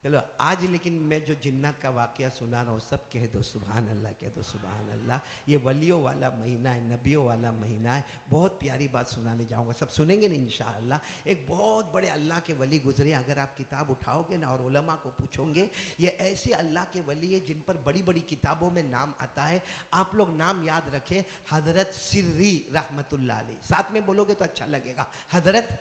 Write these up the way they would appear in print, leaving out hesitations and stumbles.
چلو آج لیکن میں جو جنات کا واقعہ سنا رہا ہوں سب کہہ دو سبحان اللہ، کہہ دو سبحان اللہ۔ یہ ولیوں والا مہینہ ہے، نبیوں والا مہینہ ہے۔ بہت پیاری بات سنانے جاؤں گا، سب سنیں گے نا انشاءاللہ۔ ایک بہت بڑے اللہ کے ولی گزرے، اگر آپ کتاب اٹھاؤ گے نا اور علماء کو پوچھو گے، یہ ایسے اللہ کے ولی ہے جن پر بڑی بڑی کتابوں میں نام آتا ہے۔ آپ لوگ نام یاد رکھیں، حضرت سری رحمت اللہ علیہ، ساتھ میں بولو گے تو اچھا لگے گا، حضرت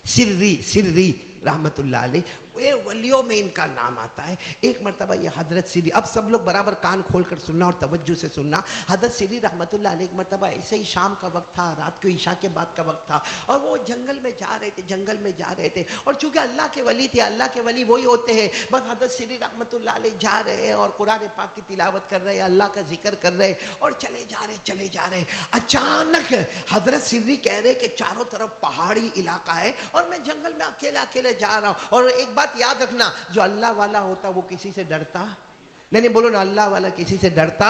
سری رحمت اللہ علیہ، یہ ولیوں میں ان کا نام آتا ہے۔ ایک مرتبہ یہ حضرت سری، اب سب لوگ برابر کان کھول کر سننا اور توجہ سے سننا۔ حضرت سری رحمت اللہ علیہ ایک مرتبہ ایسے ہی شام کا وقت تھا، رات کو عشاء کے بعد کا وقت تھا، اور وہ جنگل میں جا رہے تھے، اور چونکہ اللہ کے ولی تھے، اللہ کے ولی وہی ہوتے ہیں، بس حضرت سری رحمت اللہ علیہ جا رہے ہیں اور قرآن پاک کی تلاوت کر رہے ہیں، اللہ کا ذکر کر رہے ہیں، اور چلے جا رہے۔ اچانک حضرت سری کہہ رہے کہ چاروں طرف پہاڑی علاقہ ہے اور میں جنگل میں اکیلے جا رہا ہوں، اور ایک بات یاد رکھنا، جو اللہ والا ہوتا وہ کسی سے ڈرتا نہیں، بولو نا، اللہ والا کسی سے ڈرتا؟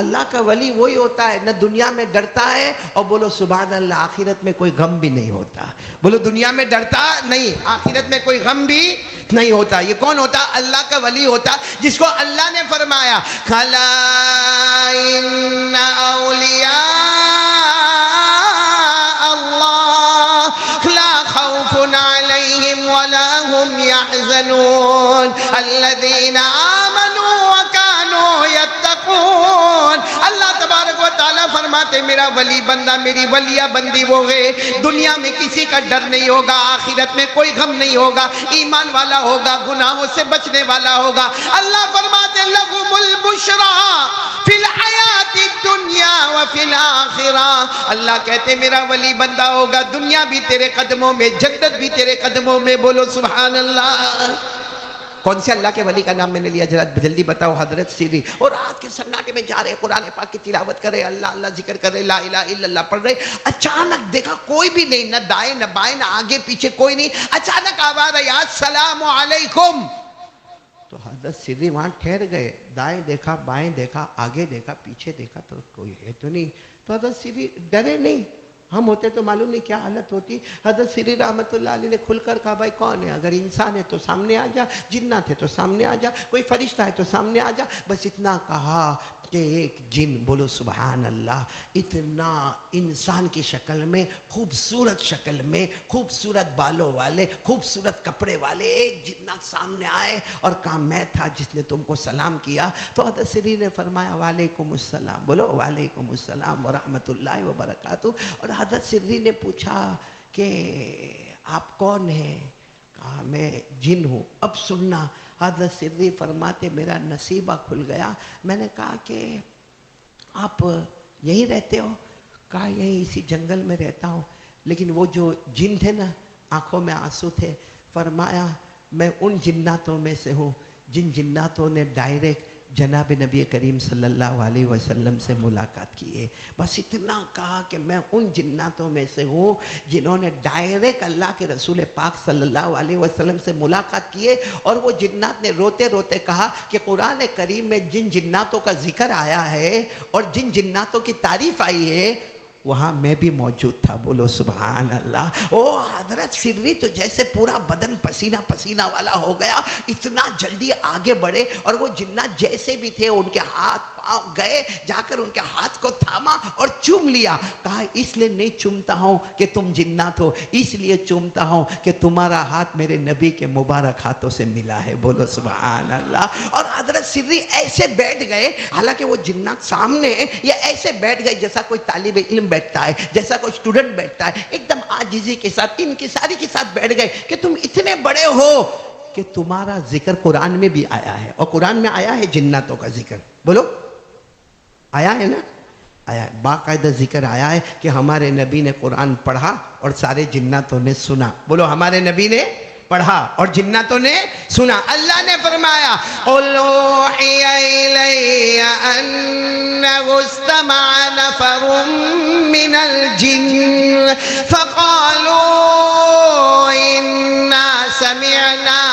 اللہ کا ولی وہی ہوتا ہے، نہ دنیا میں ڈرتا ہے، اور بولو سبحان اللہ، آخرت میں کوئی غم بھی نہیں ہوتا۔ بولو دنیا میں ڈرتا نہیں، آخرت میں کوئی غم بھی نہیں ہوتا۔ یہ کون ہوتا؟ اللہ کا ولی ہوتا، جس کو اللہ نے فرمایا کھلا ان اولیاء اللہ لا خوف علیہم ولا هم يحزنون الذين آمنوا وكانوا يتقون۔ اللہ تبارک و تعالیٰ فرماتے میرا ولی بندہ، میری ولیہ بندی وہ ہے، دنیا میں کسی کا ڈر نہیں ہوگا، آخرت میں کوئی غم نہیں ہوگا، ایمان والا ہوگا، گناہوں سے بچنے والا ہوگا۔ اللہ فرماتے لہم البشریٰ فی الحیات الدنیا وفی الآخرہ۔ اللہ کہتے میرا ولی بندہ ہوگا، دنیا بھی تیرے قدموں میں، جنت بھی تیرے قدموں میں، بولو سبحان اللہ۔ کون سے اللہ کے ولی کا نام میں نے لیا؟ ذرا جلدی بتاؤ۔ حضرت سری۔ اور رات کے سناٹے میں جا رہے، قرآن پاک کی تلاوت کر رہے، اللہ اللہ ذکر کر رہے، لا الہ الا اللہ پڑھ رہے۔ اچانک دیکھا کوئی بھی نہیں، نہ دائیں نہ بائیں نہ آگے پیچھے کوئی نہیں۔ اچانک آواز آئی السلام علیکم۔ تو حضرت سری وہاں ٹھہر گئے، دائیں دیکھا، بائیں دیکھا، آگے دیکھا، پیچھے دیکھا، تو کوئی ہے تو نہیں۔ تو حضرت سری ڈرے نہیں، ہم ہوتے تو معلوم نہیں کیا حالت ہوتی۔ حضرت سری رحمت اللہ علیہ نے کھل کر کہا بھائی کون ہے؟ اگر انسان ہے تو سامنے آ جا، جنات ہے تو سامنے آ جا، کوئی فرشتہ ہے تو سامنے آ جا۔ بس اتنا کہا کہ ایک جن، بولو سبحان اللہ، اتنا انسان کی شکل میں، خوبصورت شکل میں، خوبصورت بالوں والے، خوبصورت کپڑے والے ایک جنات سامنے آئے اور کہا میں تھا جس نے تم کو سلام کیا۔ تو حضرت سری نے فرمایا وعلیکم السلام، بولو وعلیکم السلام ورحمۃ اللہ وبرکاتہ۔ اور حضرت سری نے پوچھا کہ آپ کون ہیں؟ کہا میں جن ہوں۔ اب سننا، حضرت سری فرماتے میرا نصیبہ کھل گیا۔ میں نے کہا کہ آپ یہیں رہتے ہو؟ کہا یہیں اسی جنگل میں رہتا ہوں۔ لیکن وہ جو جن تھے نا، آنکھوں میں آنسو تھے۔ فرمایا میں ان جناتوں میں سے ہوں جن جناتوں نے ڈائریکٹ جناب نبی کریم صلی اللہ علیہ وسلم سے ملاقات کی ہے۔ بس اتنا کہا کہ میں ان جناتوں میں سے ہوں جنہوں نے ڈائریکٹ اللہ کے رسول پاک صلی اللہ علیہ وسلم سے ملاقات کی ہے۔ اور وہ جنات نے روتے روتے کہا کہ قرآن کریم میں جن جناتوں کا ذکر آیا ہے اور جن جناتوں کی تعریف آئی ہے وہاں میں بھی موجود تھا، بولو سبحان اللہ۔ او حضرت سری تو جیسے پورا بدن پسینہ پسینہ والا ہو گیا، اتنا جلدی آگے بڑھے، اور وہ جنات جیسے بھی تھے ان کے ہاتھ پاؤں گئے، جا کر ان کے ہاتھ کو تھاما اور چوم لیا۔ کہا اس لیے نہیں چومتا ہوں کہ تم جنات ہو، اس لیے چومتا ہوں کہ تمہارا ہاتھ میرے نبی کے مبارک ہاتھوں سے ملا ہے، بولو سبحان اللہ۔ اور حضرت سری ایسے بیٹھ گئے، حالانکہ وہ جنات سامنے ہیں، یہ ایسے بیٹھ گئے جیسا کوئی طالب علم بیٹھتا ہے، جیسا کوئی اسٹوڈنٹ بیٹھتا ہے، ایک دم عاجزی کے ساتھ انکساری کے ساتھ بیٹھ گئے کہ تم اتنے بڑے ہو کہ تمہارا ذکر قرآن میں بھی آیا ہے، اور قرآن میں آیا ہے جناتوں کا ذکر، بولو آیا ہے نا؟ آیا ہے، باقاعدہ ذکر آیا ہے کہ ہمارے نبی نے قرآن پڑھا اور سارے جناتوں نے سنا، بولو ہمارے نبی نے پڑھا اور جناتوں نے سنا۔ اللہ نے فرمایا قُلْ أُوحِيَ إِلَيَّ أَنَّهُ اسْتَمَعَ نَفَرٌ مِّنَ الْجِنِّ فَقَالُوا إِنَّا سَمِعْنَا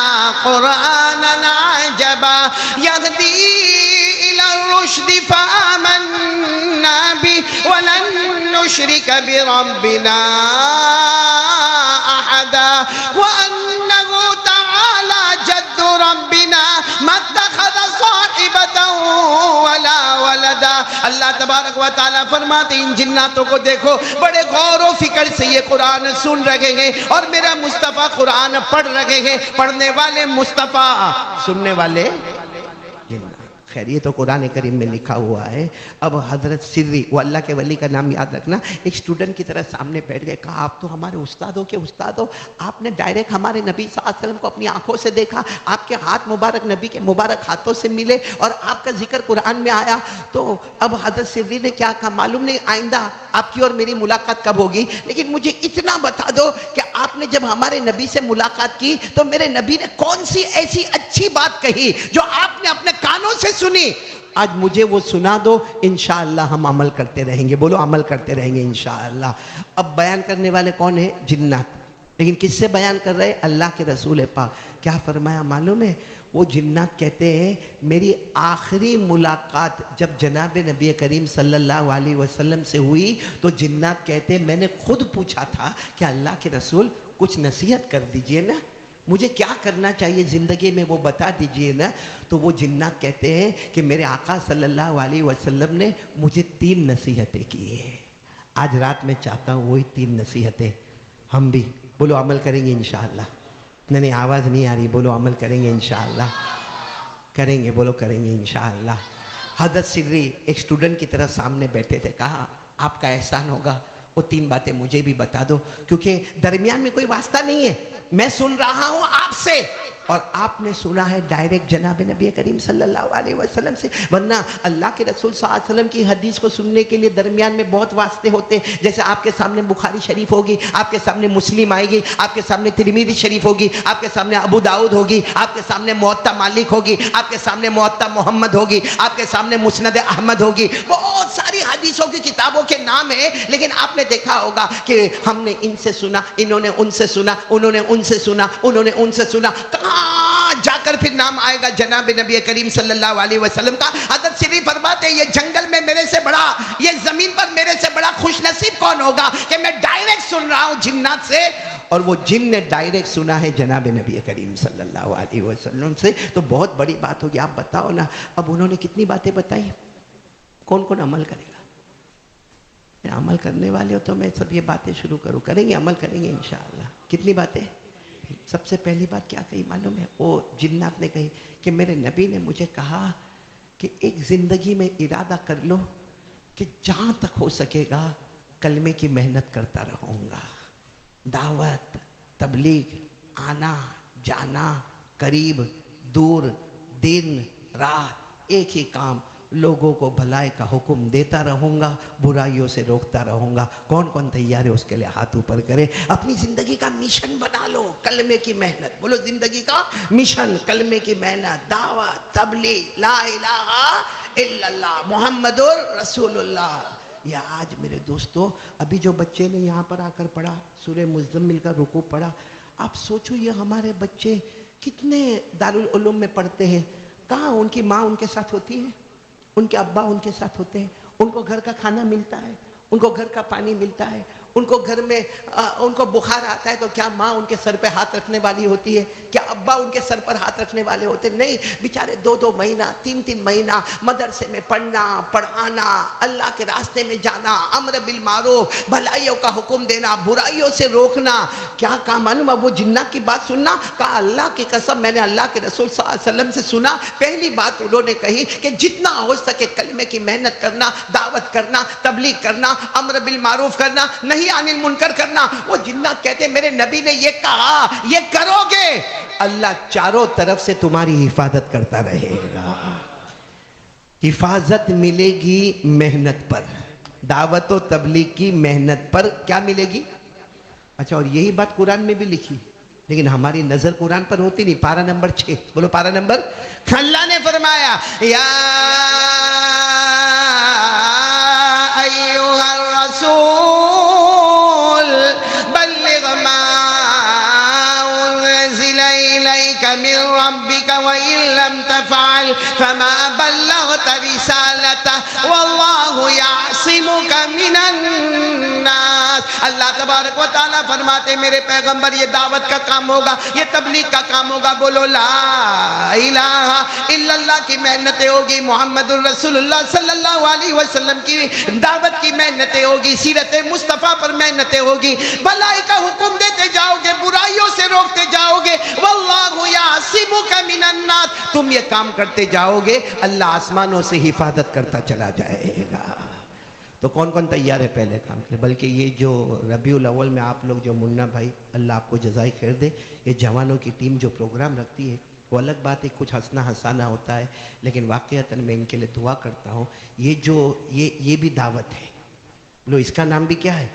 قُرْآنًا عَجَبًا يَهْدِي إِلَى الرُّشْدِ فَآمَنَّا بِهِ وَلَن نُّشْرِكَ بِرَبِّنَا أَحَدًا وَأَنَّهُ تَعَالَى جَدُّ اللہ تبارک و تعالیٰ فرماتے ان جناتوں کو دیکھو بڑے غور و فکر سے یہ قرآن سن رہے ہیں اور میرا مصطفیٰ قرآن پڑھ رہے ہیں. پڑھنے والے مصطفیٰ، سننے والے جنات. خیر یہ تو قرآن کریم میں لکھا ہوا ہے. اب حضرت سری، وہ اللہ کے ولی کا نام یاد رکھنا، ایک اسٹوڈنٹ کی طرح سامنے بیٹھ گئے. کہا آپ تو ہمارے استادوں کے استاد ہو، آپ نے ڈائریکٹ ہمارے نبی صلی اللہ علیہ وسلم کو اپنی آنکھوں سے دیکھا، آپ کے ہاتھ مبارک نبی کے مبارک ہاتھوں سے ملے اور آپ کا ذکر قرآن میں آیا. تو اب حضرت سری نے کیا کہا معلوم نہیں آئندہ آپ کی اور میری ملاقات کب ہوگی، لیکن مجھے اتنا بتا دو کہ آپ نے جب ہمارے نبی سے ملاقات کی تو میرے نبی نے کون سی ایسی اچھی بات کہی جو آپ نے اپنے کانوں سے سنی، آج مجھے وہ سنا دو، انشاءاللہ ہم عمل کرتے رہیں گے. بولو عمل کرتے رہیں گے انشاءاللہ. اب بیان کرنے والے کون ہیں؟ جنات. لیکن کس سے بیان کر رہے؟ اللہ کے رسول پاک. کیا فرمایا معلوم ہے؟ وہ جنات کہتے ہیں میری آخری ملاقات جب جناب نبی کریم صلی اللہ علیہ وسلم سے ہوئی تو جنات کہتے ہیں میں نے خود پوچھا تھا کہ اللہ کے رسول کچھ نصیحت کر دیجئے نا، مجھے کیا کرنا چاہیے زندگی میں وہ بتا دیجئے نا. تو وہ جنات کہتے ہیں کہ میرے آقا صلی اللہ علیہ وسلم نے مجھے 3 نصیحتیں کی ہیں. آج رات میں چاہتا ہوں وہی 3 نصیحتیں ہم بھی بولو عمل کریں گے انشاءاللہ. نہیں آواز نہیں آ رہی، بولو عمل کریں گے انشاءاللہ. کریں گے، بولو کریں گے انشاءاللہ. حضرت سری ایک اسٹوڈنٹ کی طرح سامنے بیٹھے تھے. کہا آپ کا احسان ہوگا وہ 3 باتیں مجھے بھی بتا دو، کیونکہ درمیان میں کوئی واسطہ نہیں ہے، میں سن رہا ہوں آپ سے اور آپ نے سنا ہے ڈائریکٹ جناب نبی کریم صلی اللہ علیہ وسلم سے. ورنہ اللہ کے رسول صلی اللہ علیہ وسلم کی حدیث کو سننے کے لیے درمیان میں بہت واسطے ہوتے ہیں. جیسے آپ کے سامنے بخاری شریف ہوگی، آپ کے سامنے مسلم آئے گی، آپ کے سامنے ترمذی شریف ہوگی، آپ کے سامنے ابو داؤد ہوگی، آپ کے سامنے موطا مالک ہوگی، آپ کے سامنے موطا محمد ہوگی، آپ کے سامنے مسند احمد ہوگی. بہت ساری حدیثوں کی کتابوں کے نام ہیں، لیکن آپ نے دیکھا ہوگا کہ ہم نے ان سے سنا، انہوں نے ان سے سنا، انہوں نے ان سے سنا، انہوں نے ان سے سنا. کہاں جا کر پھر نام آئے گا جناب نبی کریم صلی اللہ علیہ وسلم کا؟ حضرت سری فرماتے ہیں یہ جنگل میں میرے سے بڑا، یہ زمین پر میرے سے بڑا خوش نصیب کون ہوگا کہ میں ڈائریکٹ سن رہا ہوں جنات سے، اور وہ جن نے ڈائریکٹ سنا ہے جناب نبی کریم صلی اللہ علیہ وسلم سے. تو بہت بڑی بات ہوگی. آپ بتاؤ نا اب انہوں نے کتنی باتیں بتائی، کون کون عمل کرے گا؟ عمل کرنے والے ہو تو میں سب یہ باتیں شروع کروں. کریں گے، عمل کریں گے انشاءاللہ. کتنی باتیں؟ سب سے پہلی بات کیا کہی معلوم ہے؟ وہ جنات نے کہی کہ میرے نبی نے مجھے کہا کہ ایک زندگی میں ارادہ کر لو کہ جہاں تک ہو سکے گا کلمے کی محنت کرتا رہوں گا. دعوت، تبلیغ، آنا جانا، قریب دور، دن رات، ایک ہی کام، لوگوں کو بھلائی کا حکم دیتا رہوں گا، برائیوں سے روکتا رہوں گا. کون کون تیار ہے اس کے لیے ہاتھ اوپر کرے. اپنی زندگی کا مشن بنا لو کلمے کی محنت. بولو زندگی کا مشن کلمے کی محنت، دعوت، تبلیغ، لا الہ الا اللہ محمد رسول اللہ. یا آج میرے دوستو ابھی جو بچے نے یہاں پر آ کر پڑھا سورہ مزمل کا رکوع پڑھا، آپ سوچو یہ ہمارے بچے کتنے دارالعلوم میں پڑھتے ہیں. کہاں ان کی ماں ان کے ساتھ ہوتی ہے، ان کے ابا ان کے ساتھ ہوتے ہیں، ان کو گھر کا کھانا ملتا ہے، ان کو گھر کا پانی ملتا ہے، ان کو گھر میں ان کو بخار آتا ہے تو کیا ماں ان کے سر پہ ہاتھ رکھنے والی ہوتی ہے؟ کیا ابا ان کے سر پر ہاتھ رکھنے والے ہوتے؟ نہیں، بیچارے 2 مہینہ 3 مہینہ مدرسے میں پڑھنا، پڑھانا، اللہ کے راستے میں جانا، امر بالمعروف، بھلائیوں کا حکم دینا، برائیوں سے روکنا. کیا کہا معلوم؟ اب وہ جنات کی بات سننا. کہا اللہ کی قسم میں نے اللہ کے رسول صلی اللہ علیہ وسلم سے سنا. پہلی بات انہوں نے کہی کہ جتنا ہو سکے کلمے کی محنت کرنا، دعوت کرنا، تبلیغ کرنا، امر بالمعروف کرنا، نہیں عن المنکر کرنا. وہ جنات کہتے ہیں میرے نبی نے یہ کہا، یہ کرو گے اللہ چاروں طرف سے تمہاری حفاظت کرتا رہے گا. حفاظت ملے گی محنت پر، دعوت و تبلیغ کی محنت پر. کیا ملے گی؟ اچھا، اور یہی بات قرآن میں بھی لکھی، لیکن ہماری نظر قرآن پر ہوتی نہیں. پارہ نمبر 6 بولو، پارہ نمبر. اللہ نے فرمایا یا ایھا الرسول بلغ ما انزل الیک من ربک وان لم تفعل فما بلغت رسالته واللہ یعصمک من الناس. اللہ تبارک و تعالیٰ فرماتے میرے پیغمبر یہ دعوت کا کام ہوگا، یہ تبلیغ کا کام ہوگا. بولو لا الہ الا صلی اللہ کی محنتیں ہوگی، محمد الرسول اللہ صلی اللہ علیہ وسلم کی دعوت کی محنتیں ہوگی، سیرت مصطفیٰ پر محنتیں ہوگی، بھلائی کا حکم دیتے جاؤ گے، برائیوں سے روکتے جاؤ گے، واللہ یعصمک من الناس، تم یہ کام کرتے جاؤ گے، اللہ آسمانوں سے حفاظت کرتا چلا جائے گا۔ تو کون کون تیار ہے پہلے کام کے؟ بلکہ یہ جو ربیع الاول میں آپ لوگ جو منا بھائی، اللہ آپ کو جزائے خیر دے، یہ جوانوں کی ٹیم جو پروگرام رکھتی ہے وہ الگ بات ہے، کچھ ہنسنا ہنسانا ہوتا ہے، لیکن واقعتاً میں ان کے لیے دعا کرتا ہوں۔ یہ بھی دعوت ہے، لو اس کا نام بھی کیا ہے؟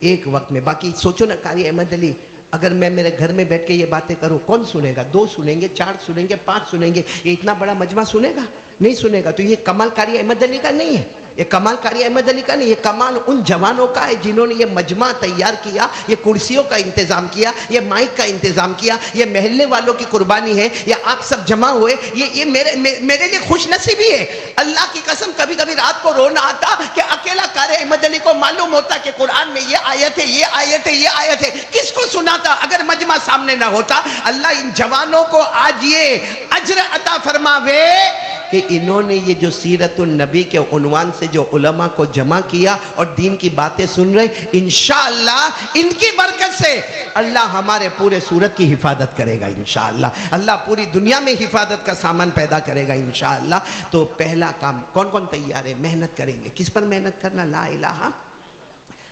ایک وقت میں۔ باقی سوچو نا قاری احمد علی، اگر میں میرے گھر میں بیٹھ کے یہ باتیں کروں، کون سنے گا؟ 2 سنیں گے، 4 سنیں گے، 5 سنیں گے، یہ اتنا بڑا مجمع سنے گا؟ نہیں سنے گا۔ تو یہ کمال قاری احمد علی کا نہیں ہے، یہ کمال قاری احمد علی کا نہیں، یہ کمال ان جوانوں کا ہے جنہوں نے یہ مجمع تیار کیا، یہ کرسیوں کا انتظام کیا، یہ مائک کا انتظام کیا، یہ محلے والوں کی قربانی ہے، یہ آپ سب جمع ہوئے، یہ میرے لیے خوش نصیبی ہے۔ اللہ کی قسم کبھی کبھی رات کو رونا آتا کہ اکیلا قاری احمد علی کو معلوم ہوتا کہ قرآن میں یہ آیت ہے، یہ آیت ہے، یہ آیت ہے، کس کو سناتا اگر مجمع سامنے نہ ہوتا؟ اللہ ان جوانوں کو آج یہ اجر عطا فرماوے کہ انہوں نے یہ جو سیرت النبی کے عنوان سے جو علماء کو جمع کیا اور دین کی باتیں سن رہے، انشاءاللہ ان کی برکت سے اللہ ہمارے پورے سورت کی حفاظت کرے گا انشاءاللہ، اللہ پوری دنیا میں حفاظت کا سامان پیدا کرے گا انشاءاللہ۔ تو پہلا کام کون کون تیار ہے؟ محنت کریں گے۔ کس پر محنت کرنا؟ لا الہ،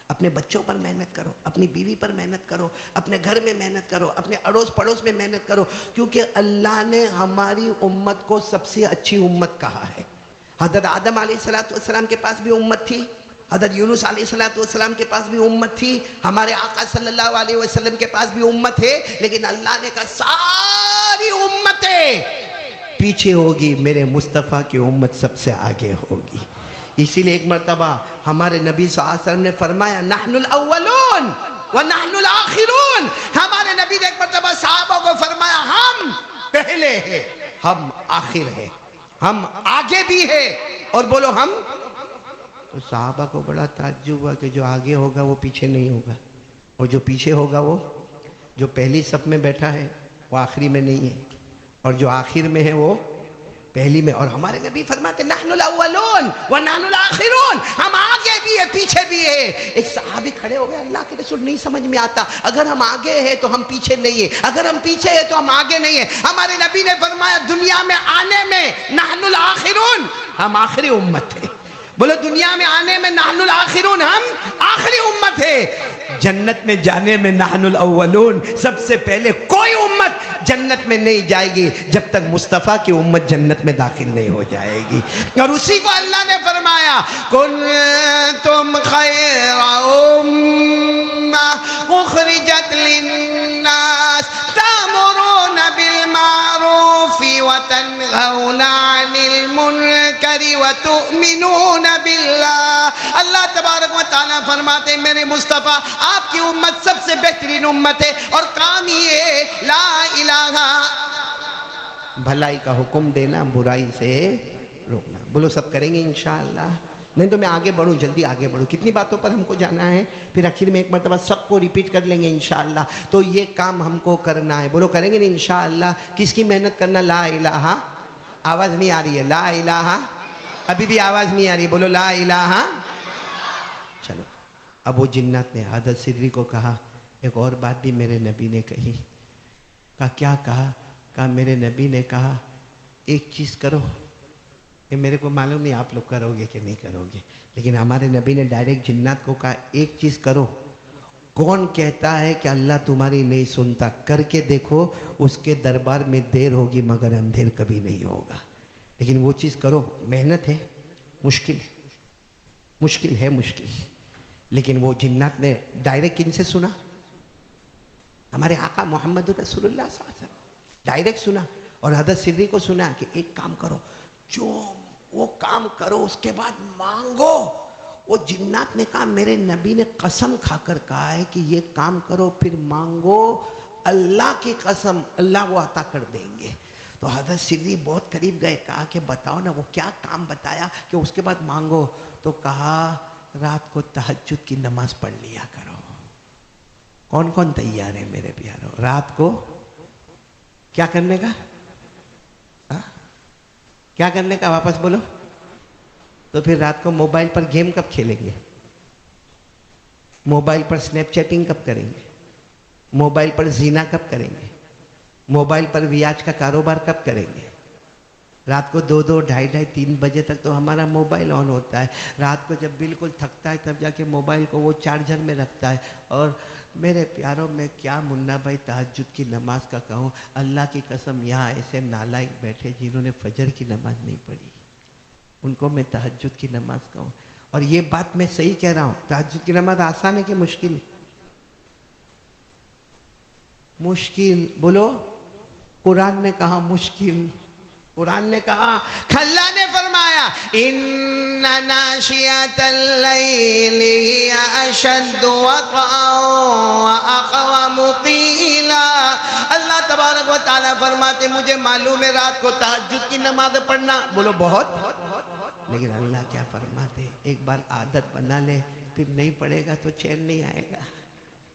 اپنے بچوں پر محنت کرو، اپنی بیوی پر محنت کرو، اپنے گھر میں محنت کرو، اپنے اڑوس پڑوس میں محنت کرو، کیونکہ اللہ نے ہماری امت کو سب سے اچھی امت کہا ہے۔ حضرت آدم علیہ السلام کے پاس بھی امت تھی، حضرت یونس علیہ السلام کے پاس بھی امت تھی، ہمارے آقا صلی اللہ علیہ وسلم کے پاس بھی امت ہے، لیکن اللہ نے کہا ساری امتیں پیچھے ہوگی، میرے مصطفیٰ کی امت سب سے آگے ہوگی۔ اسی لیے ایک مرتبہ ہمارے نبی صلی اللہ علیہ وسلم نے فرمایا نحن الاولون ونحن الاخرون، ہمارے نبی نے ایک مرتبہ صحابہ کو فرمایا ہم پہلے ہیں، ہم آخر ہیں، ہم آگے بھی ہیں، اور بولو ہم۔ تو صحابہ کو بڑا تعجب ہوا کہ جو آگے ہوگا وہ پیچھے نہیں ہوگا، اور جو پیچھے ہوگا وہ جو پہلی صف میں بیٹھا ہے وہ آخری میں نہیں ہے، اور جو آخر میں ہے وہ پہلی میں۔ اور ہمارے نبی فرماتے نحن الاولون ونحن الاخرون، ہم آگے بھی ہیں پیچھے بھی ہیں۔ ایک صحابی کھڑے ہو گئے، اللہ کے رسول نہیں سمجھ میں آتا، اگر ہم آگے ہیں تو ہم پیچھے نہیں ہیں، اگر ہم پیچھے ہیں تو ہم آگے نہیں ہیں۔ ہمارے نبی نے فرمایا دنیا میں آنے میں نحن الاخرون، ہم آخری امت ہیں۔ بولو دنیا میں آنے میں نحن الاخرون، ہم آخری امت ہے۔ جنت میں جانے میں نحن الاولون، سب سے پہلے کوئی امت جنت میں نہیں جائے گی جب تک مصطفیٰ کی امت جنت میں داخل نہیں ہو جائے گی۔ اور اسی کو اللہ نے فرمایا کنتم خیر امہ اخرجت للناس تأمرون بالمعروف وتنہون عن المنکر وتؤمنون باللہ۔ اللہ تبارک و تعالیٰ فرماتے ہیں میرے مصطفیٰ آپ کی امت سب سے بہترین امت ہے، اور کام یہ لا الہ، بھلائی کا حکم دینا، برائی سے روکنا۔ بولو سب کریں گے انشاءاللہ؟ نہیں تو میں آگے بڑھوں، جلدی آگے بڑھوں، کتنی باتوں پر ہم کو جانا ہے، پھر آخر میں ایک مرتبہ سب کو ریپیٹ کر لیں گے انشاءاللہ۔ تو یہ کام ہم کو کرنا ہے، بولو کریں گے نا انشاءاللہ؟ کس کی محنت کرنا؟ لا الہ، آواز نہیں آ رہی ہے، لا الہ، ابھی بھی آواز نہیں آ رہی، بولو لا الہ۔ چلو اب وہ جنات نے حضرت سدری کو کہا ایک اور بات بھی میرے نبی نے کہی۔ کہا کیا کہا؟ کہا میرے نبی نے کہا ایک چیز کرو، یہ میرے کو معلوم نہیں آپ لوگ کرو گے کہ نہیں کرو گے، لیکن ہمارے نبی نے ڈائریکٹ جنات کو کہا ایک چیز کرو، کون کہتا ہے کہ اللہ تمہاری نہیں سنتا؟ کر کے دیکھو، اس کے دربار میں دیر ہوگی مگر اندھیر کبھی نہیں ہوگا، لیکن وہ چیز کرو۔ محنت ہے، مشکل ہے، مشکل ہے، مشکل، لیکن وہ جنات نے ڈائریکٹ کن سے سنا؟ ہمارے آقا محمد رسول اللہ صلی اللہ علیہ وسلم ڈائریکٹ سنا، اور حضرت سدری کو سنا کہ ایک کام کرو، جو وہ کام کرو اس کے بعد مانگو۔ وہ جنات نے کہا میرے نبی نے قسم کھا کر کہا ہے کہ یہ کام کرو پھر مانگو، اللہ کی قسم اللہ وہ عطا کر دیں گے۔ تو حضرت سدری بہت قریب گئے، کہا کہ بتاؤ نا وہ کیا کام بتایا کہ اس کے بعد مانگو؟ تو کہا رات کو تہجد کی نماز پڑھ لیا کرو۔ کون کون تیار ہے میرے پیارو رات کو کیا کرنے کا؟ کیا کرنے کا؟ واپس بولو. تو پھر رات کو موبائل پر گیم کب کھیلیں گے؟ موبائل پر سنیپ چیٹنگ کب کریں گے؟ موبائل پر زینا کب کریں گے؟ موبائل پر ویاج کا کاروبار کب کریں گے؟ رات کو 2 ڈھائی 3 بجے تک تو ہمارا موبائل آن ہوتا ہے. رات کو جب بالکل تھکتا ہے تب جا کے موبائل کو وہ چارجر میں رکھتا ہے. اور میرے پیاروں، میں کیا منا بھائی تہجد کی نماز کا کہوں، اللہ کی قسم یہاں ایسے نالائق بیٹھے جنہوں نے فجر کی نماز نہیں پڑھی، ان کو میں تہجد کی نماز کہوں. اور یہ بات میں صحیح کہہ رہا ہوں، تہجد کی نماز آسان ہے کہ مشکل؟ مشکل. بولو. قرآن نے کہا مشکل. قرآن نے کہا، اللہ نے فرمایا ان ناشئۃ اللیل ہی اشد وطئا واقوم قیلا. اللہ تبارک و تعالیٰ فرماتے مجھے معلوم ہے رات کو تہجد کی نماز پڑھنا بولو بہت، لیکن اللہ کیا فرماتے، ایک بار عادت بنا لے پھر نہیں پڑھے گا تو چین نہیں آئے گا.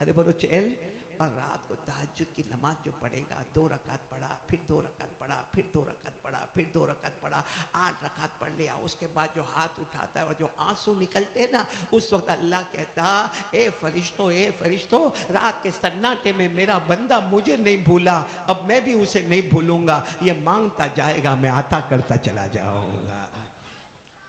ارے بولو چین. اور رات کو تہجد کی نماز جو پڑھے گا، 2 رکعت پڑھا، پھر 2 رکعت پڑھا، پھر 2 رکعت پڑھا، پھر 2 رکعت پڑھا، 8 رکعت پڑھ لیا. اس کے بعد جو ہاتھ اٹھاتا ہے اور جو آنسو نکلتے نا، اس وقت اللہ کہتا اے فرشتوں رات کے سناٹے میں میرا بندہ مجھے نہیں بھولا، اب میں بھی اسے نہیں بھولوں گا. یہ مانگتا جائے گا، میں عطا کرتا چلا جاؤں گا.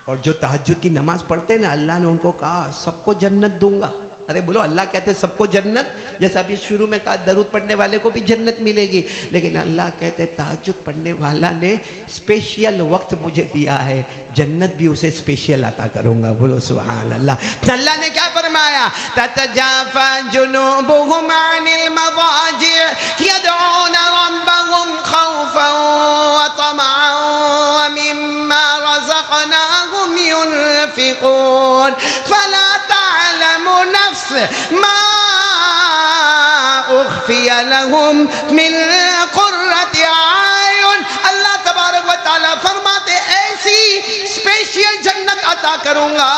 اور جو تہجد کی نماز پڑھتے نا، اللہ نے ان کو کہا سب کو جنت دوں گا. ارے بولو، اللہ کہتے سب کو جنت. جیسا ابھی شروع میں کہا درود پڑھنے والے کو بھی جنت ملے گی، لیکن اللہ کہتے تہجد پڑھنے والا نے اسپیشل وقت مجھے دیا ہے، جنت بھی اسے اسپیشل عطا کروں گا. بولو سبحان اللہ. اللہ نے کیا فرمایا؟ تتجافى جنوبهم عن المضاجع يدعون ربهم خوفا وطمعا ومما رزقناهم ينفقون فلا تعلم نفس ما اخفی لهم من قرۃ اعین. اللہ تبارک و تعالیٰ فرماتے ایسی اسپیشل جنت عطا کروں گا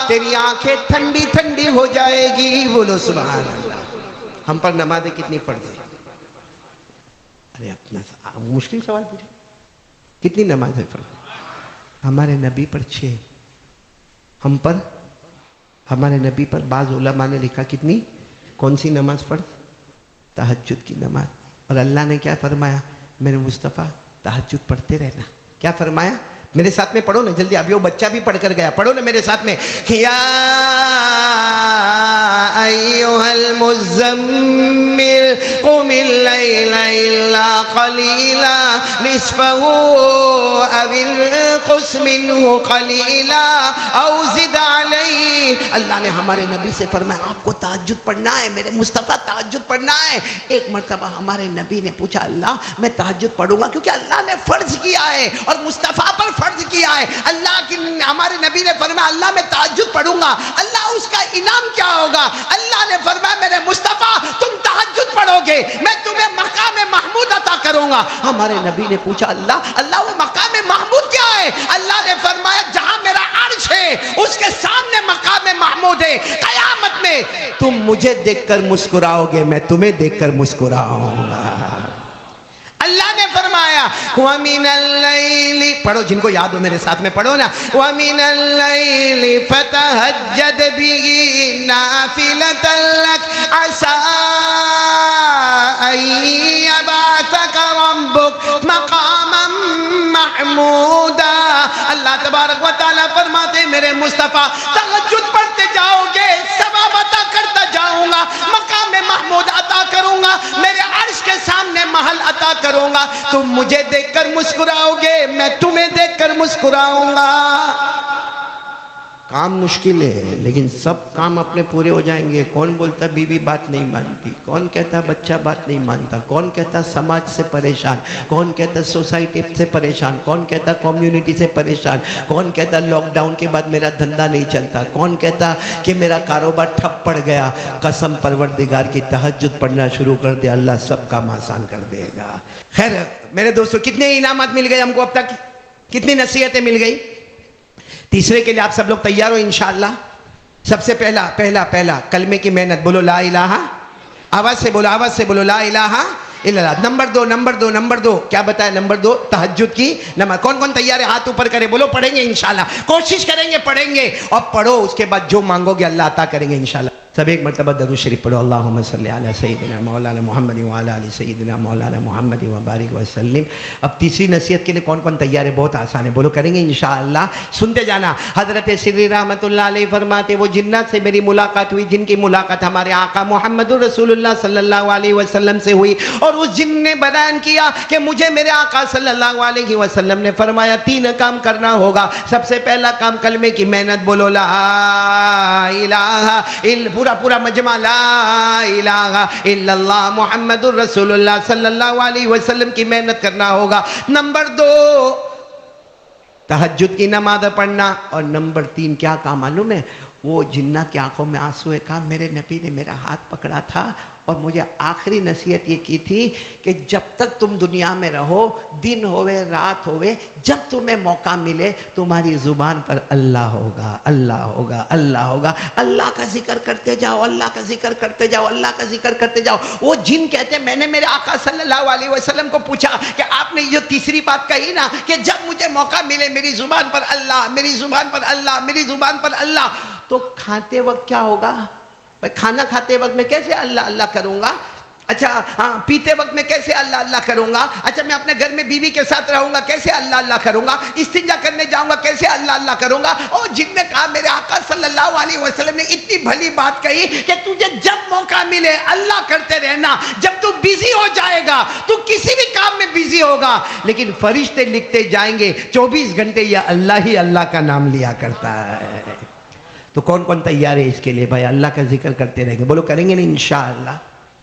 تیری آنکھیں ٹھنڈی ٹھنڈی ہو جائے گی. بولو سبحان اللہ. ہم پر نمازیں کتنی پڑھ گئی؟ ارے اپنا مشکل سوال پوچھے، کتنی نمازیں پڑھ گئی؟ ہمارے نبی پر 6. ہم پر، ہمارے نبی پر بعض علماء نے لکھا کتنی؟ کون سی نماز پڑھ؟ تہجد کی نماز. اور اللہ نے کیا فرمایا؟ میرے مصطفیٰ تہجد پڑھتے رہنا. کیا فرمایا؟ میرے ساتھ میں پڑھو نا جلدی، ابھی وہ بچہ بھی پڑھ کر گیا، پڑھو نا میرے ساتھ میں. یا ایھا المزمل قم اللیل الا قلیلا نصفہ او انقص منہ قلیلا او زد علیہ. اللہ نے ہمارے نبی سے فرمایا آپ کو تہجد پڑھنا ہے، میرے مصطفیٰ تہجد پڑھنا ہے. ایک مرتبہ ہمارے نبی نے پوچھا اللہ میں تہجد پڑھوں گا کیونکہ اللہ نے فرض کیا ہے اور مصطفیٰ پر فرض کیا ہے. اللہ کی ہمارے نبی نے فرمایا اللہ میں تہجد پڑھوں گا، اللہ اس کا انعام کیا ہوگا؟ اللہ نے فرمایا میرے مصطفیٰ تم تہجد پڑھو گے میں تمہیں مقام محمود عطا کروں گا. ہمارے نبی نے پوچھا اللہ وہ مقام محمود کیا ہے؟ اللہ نے فرمایا جہاں میرا عرش ہے اس کے سامنے مقام محمود ہے. قیامت میں تم مجھے دیکھ کر مسکراؤ گے، میں تمہیں دیکھ کر مسکراؤں گا. اللہ نے فرمایا وَمِنَ اللَّيْلِ، پڑھو جن کو یاد ہو میرے ساتھ میں پڑھو نا، وَمِنَ اللَّيْلِ فَتَهَجَّدْ بِهِ نَافِلَةً لَكَ عَسَىٰ أَن يَبْعَثَكَ رَبُّكَ مَقَامًا مَحْمُودًا. اللہ تبارک و تعالیٰ فرماتے میرے مصطفیٰ تہجد پڑھتے جاؤ گے، ثواب عطا کرتا جاؤں گا، مقام محمود عطا کروں گا، میرے عرش کے سامنے محل عطا کروں گا. تم مجھے دیکھ کر مسکراؤ گے، میں تمہیں دیکھ کر مسکراؤں گا. کام مشکل ہے لیکن سب کام اپنے پورے ہو جائیں گے. کون بولتا بیوی بات نہیں مانتی، کون کہتا بچہ بات نہیں مانتا، کون کہتا سماج سے پریشان، کون کہتا سوسائٹی سے پریشان، کون کہتا کمیونٹی سے پریشان، کون کہتا لاک ڈاؤن کے بعد میرا دھندا نہیں چلتا، کون کہتا کہ میرا کاروبار ٹھپ پڑ گیا. قسم پروردگار کی تہجد پڑھنا شروع کر دے، اللہ سب کام آسان کر دے گا. خیر میرے دوستو، کتنے انعامات مل گئے ہم کو اب تک؟ کتنی نصیحتیں مل گئی؟ تیسرے کے لیے آپ سب لوگ تیار ہو انشاءاللہ؟ سب سے پہلا کلمے کی محنت. بولو لا الہ، آواز سے بولو لا الہ الا اللہ. نمبر دو کیا بتایا؟ نمبر 2 تہجد کی نماز. کون کون تیار ہے؟ ہاتھ اوپر کرے. بولو پڑھیں گے انشاءاللہ. کوشش کریں گے پڑھیں گے. اور پڑھو، اس کے بعد جو مانگو گے اللہ عطا کریں گے انشاءاللہ. سب ایک مرتبہ درود شریف پڑھو. اللہم صلی علی سیدنا مولانا محمد وعلی آل سیدنا مولانا محمد وبارک وسلم. اب تیسری نصیحت کے لیے کون کون تیار ہے؟ بہت آسان ہے. بولو کریں گے انشاءاللہ. سنتے جانا. حضرت سری رحمت اللہ علیہ فرماتے وہ جنات سے میری ملاقات ہوئی جن کی ملاقات ہمارے آقا محمد رسول اللہ صلی اللہ علیہ وسلم سے ہوئی، اور اس جن نے بیان کیا کہ مجھے میرے آقا صلی اللہ علیہ وسلم نے فرمایا 3 کام کرنا ہوگا. سب سے پہلا کام کلمے کی محنت. بولو لا الہ الا، پورا مجمع لا الہ الا اللہ محمد الرسول اللہ صلی اللہ علیہ وسلم کی محنت کرنا ہوگا. نمبر 2 تہجد کی نماز پڑھنا. اور نمبر 3 کیا کام معلوم ہے؟ وہ جنات کی آنکھوں میں آنسو ہے. کہا میرے نبی نے میرا ہاتھ پکڑا تھا اور مجھے آخری نصیحت یہ کی تھی کہ جب تک تم دنیا میں رہو، دن ہوئے رات ہوئے، جب تمہیں موقع ملے تمہاری زبان پر اللہ ہوگا، اللہ ہوگا، اللہ ہوگا. اللہ کا ذکر کرتے جاؤ، اللہ کا ذکر کرتے جاؤ، اللہ کا ذکر کرتے جاؤ. وہ جن کہتے ہیں میں نے میرے آقا صلی اللہ علیہ وسلم کو پوچھا کہ آپ نے یہ تیسری بات کہی نا کہ جب مجھے موقع ملے میری زبان پر اللہ، میری زبان پر اللہ، میری زبان پر اللہ، تو کھاتے وقت کیا ہوگا؟ کھانا کھاتے وقت میں کیسے اللہ اللہ کروں گا؟ اچھا ہاں، پیتے وقت میں کیسے اللہ اللہ کروں گا؟ اچھا میں اپنے گھر میں بیوی کے ساتھ رہوں گا کیسے اللہ اللہ کروں گا؟ استنجا کرنے جاؤں گا کیسے اللہ اللہ کروں گا؟ اور جن نے کہا میرے آقا صلی اللہ علیہ وسلم نے اتنی بھلی بات کہی کہ تجھے جب موقع ملے اللہ کرتے رہنا. جب تو بیزی ہو جائے گا تو کسی بھی کام میں بیزی ہوگا، لیکن فرشتے لکھتے جائیں گے 24 گھنٹے یہ اللہ ہی اللہ کا نام لیا کرتا ہے. تو کون کون تیار ہے اس کے لیے؟ بھائی اللہ کا ذکر کرتے رہیں گے. بولو کریں گے نا انشاءاللہ.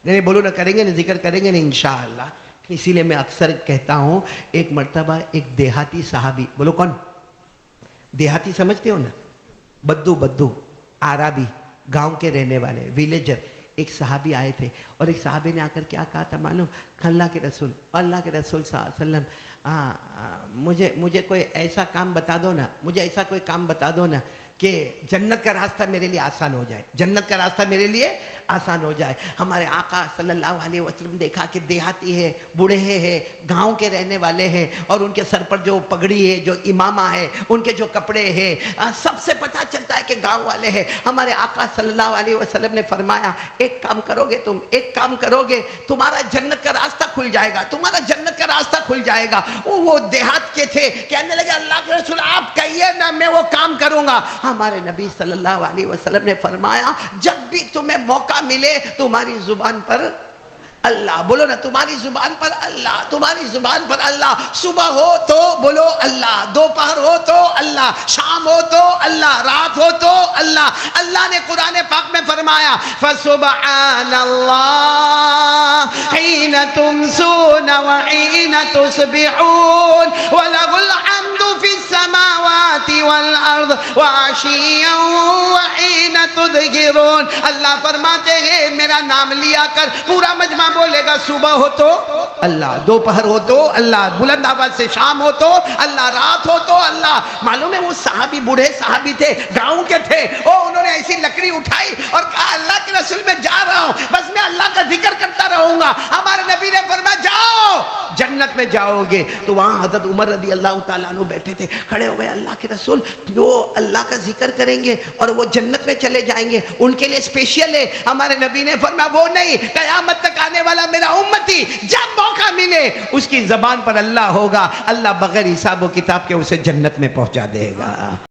نہیں بولو نا کریں گے نا، ذکر کریں گے نا انشاءاللہ. اسی لیے میں اکثر کہتا ہوں، ایک مرتبہ ایک دیہاتی صحابی، بولو کون؟ دیہاتی سمجھتے ہو نا؟ بدو عربی، گاؤں کے رہنے والے، ویلیجر. ایک صحابی آئے تھے اور ایک صحابی نے آ کر کیا کہا تھا معلوم؟ اللہ کے رسول صلی اللہ علیہ وسلم مجھے کوئی ایسا کام بتا دو نا، مجھے ایسا کوئی کام بتا دو نا کہ جنت کا راستہ میرے لیے آسان ہو جائے، جنت کا راستہ میرے لیے آسان ہو جائے. ہمارے آقا صلی اللہ علیہ وسلم دیکھا کہ دیہاتی ہے، بوڑھے ہیں، گاؤں کے رہنے والے ہیں، اور ان کے سر پر جو پگڑی ہے، جو امامہ ہے، ان کے جو کپڑے ہیں، سب سے پتہ چلتا ہے کہ گاؤں والے ہیں. ہمارے آقا صلی اللہ علیہ وسلم نے فرمایا ایک کام کرو گے تم، ایک کام کرو گے تمہارا جنت کا راستہ کھل جائے گا، تمہارا جنت کا راستہ کھل جائے گا. وہ دیہات کے تھے، کہنے لگے اللہ کے رسول آپ کہیے نا میں وہ کام کروں گا. ہمارے نبی صلی اللہ علیہ وسلم نے فرمایا جب بھی تمہیں موقع ملے تمہاری زبان پر اللہ. بولو نا تمہاری زبان پر اللہ، تمہاری زبان پر اللہ. صبح ہو تو بولو اللہ، دوپہر ہو تو اللہ، شام ہو تو اللہ، رات ہو تو اللہ. اللہ نے قرآن پاک میں فرمایا فسبحان اللہ حین تمسون وحین تصبحون وَلَهُ الْحَمْدُ فِي السَّمَاوَاتِ وَالْأَرْضِ وَعَشِيًّا وَحِينَ تُظْهِرُونَ. اللہ فرماتے ہیں میرا نام لیا کر. پورا مجمع بولے گا صبح ہو تو اللہ، دوپہر ہو تو اللہ، بلند آواز سے شام ہو تو اللہ، رات ہو تو اللہ. معلوم ہے وہ صحابی بوڑھے صحابی تھے، گاؤں کے تھے، انہوں نے ایسی لکڑی اٹھائی اور کہا اللہ کے رسول میں جا رہا ہوں، بس میں اللہ کا ذکر کرتا رہوں گا. ہمارے نبی نے فرمایا جاؤ جنت میں جاؤ گے. تو وہاں حضرت عمر رضی اللہ تعالیٰ عنہ بیٹھے تھے، کھڑے ہوئے اللہ کے رسول وہ اللہ کا ذکر کریں گے اور وہ جنت میں چلے جائیں گے، ان کے لیے اسپیشل ہے. ہمارے نبی نے فرمایا وہ نہیں، قیامت تک آنے والا میرا امتی جب موقع ملے اس کی زبان پر اللہ ہوگا، اللہ بغیر حساب و کتاب کے اسے جنت میں پہنچا دے گا.